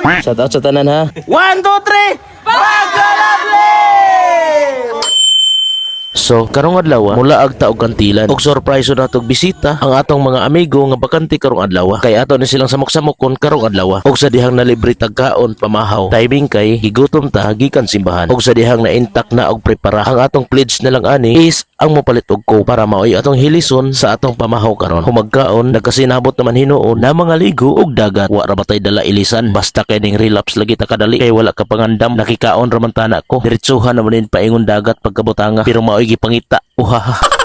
Shout out sa tanan ha. 1, 2, 3, Pagkalabli! So, karong adlaw mula agta og kantilan. Og surprise na tog bisita ang atong mga amigo nga bakante karong adlaw. Kay ato ni silang samok-samokon karong adlaw. Og sa dihang nalibre tagkaon pamahaw. Timing kay higutom ta gikan simbahan. Og sa dihang na intact na og prepara. Ang atong pledge na lang ani is ang mopalit og ko para maoy atong hilison sa atong pamahaw karon. Humagkaon nagkasinabot naman hinuon na mga ligo og dagat. Wa ra batay dala ilisan basta kay ning relapse lagi ta kadali kay wala ka pangandam nakikaon ra man tana ko. Diretsuhan naman din paingon dagat pagkabutanga pero maoy gipangita. Uhaha.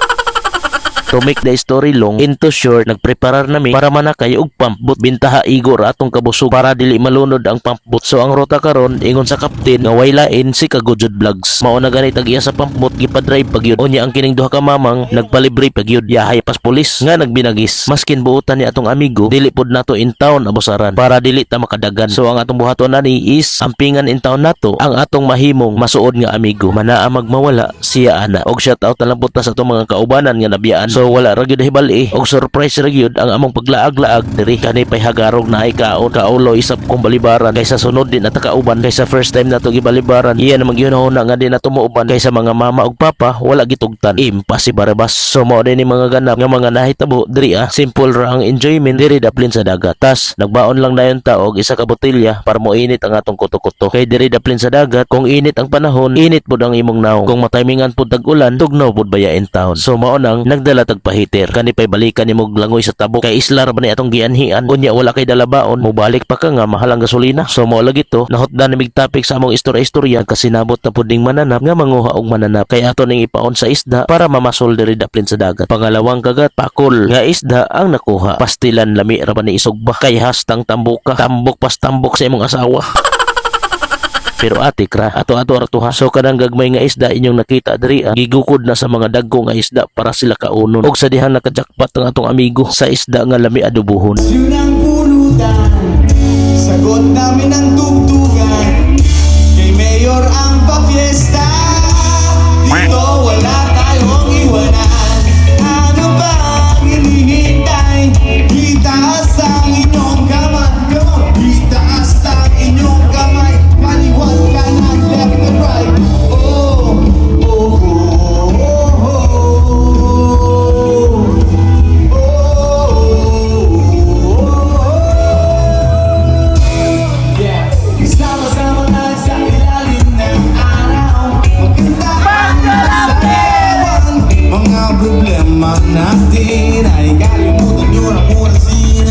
To make the story long, into short, nagpreparar nami para manakay og pump boat bintaha igor atong kabusog para dili malunod ang pump boat. So ang rota karon ingon sa captain nga way lain si Kagujud Vlogs. Mao na ganit ang iya sa pump boat gipa-drive pagyud. Unya ang kining duha ka mamang nagpalibre pagyud yahay pas pulis nga nagbinagis. Maskin buutan ni atong amigo, dili pod nato in town abusaran para dili ta makadagan. So ang atong buhaton ani is ampingan in town nato ang atong mahimong masuod nga amigo. Manaa magmawala siya ana. Og shout out na lang puta sa atong mga kaubanan nga nabiyaan. So wala ra gyud hibali og surprise ra gyud ang among paglaag-laag diri kani pay hagarog na ay kaon kaulo isap kong balibaran kaysa sunod din at kauban kaysa first time nato gibalibaran iya namang gihuna nga din nato muuban kaysa mga mama ug papa wala gitugtan impas si Barabas. So mao din ni mga ganap nga mga nahitabo diri simple ra ang enjoyment diri daplin sa dagat. Tas nagbaon lang dayon ta og isa ka botelya para mo init ang atong kuto-kuto kay diri daplin sa dagat kung init ang panahon init pud ang imong naong kung matimingan pud tag-ulan tugnaw pud baya in town. So mao nang nagdala tag kani pay balikan ni mo langoy sa tabok kay isla ra ba ni atong gianhian unya wala kay dalabaon mo balik pa ka nga mahalang gasolina. So mao lagi to nahotdan ni mig topic sa among istorya kasi nabot na puding mananap nga manguha og mananap kay ato ning ipaon sa isda para mamasol diri daplin sa dagat. Pangalawang kagat pakol nga isda ang nakuha pastilan lami ra ba ni isugba kay hastang tambok pas tambok sa imong asawa. Pero atik ra ato-ato ra tuha. So kadang gagmay nga isda inyong nakita diri gigukod na sa mga dagko nga isda para sila kaunon. Og sa dihang nakajakpat ang atong amigo sa isda nga lami adubuhon. Yun ang pulutan, sagot namin ang tugtugan. Kay Mayor ang papiesta, dito wala tayong iwanan. Ano ba ang hinihintay? Itaas ang inyong kamay, itaas ang inyong kamay. Paliwag ka ng left and right. Oh, oh, oh, oh, oh. Yeah, sama-sama na sa ilalim ng araw. Magandang ewan. Mga problema natin ay kalimutan nyo na muna sila.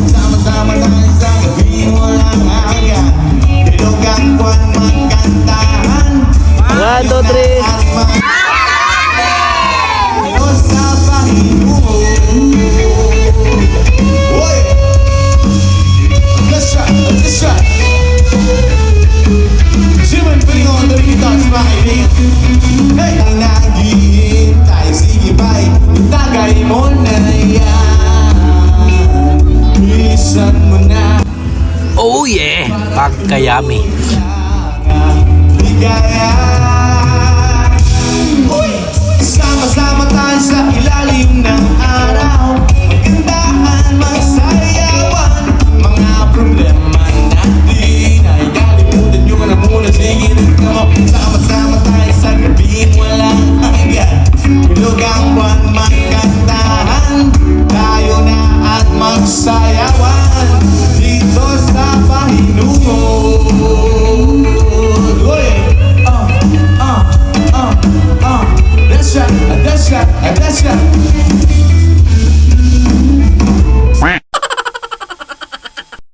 Sama-sama na sa gabi walang hanggan. Dilugan kwan magkantahan. 1, 2, 3. Sa Panginoon. Oy! Let's try. Simon Pilingon, dari kita semakin. Hey! Ang naghihintay, sige bye. Tagay mo na yan. Bilisan mo na. Oh yeah, pagkayami. Ligaya. Uy! Sama-sama tayo sa ilalim ng araw.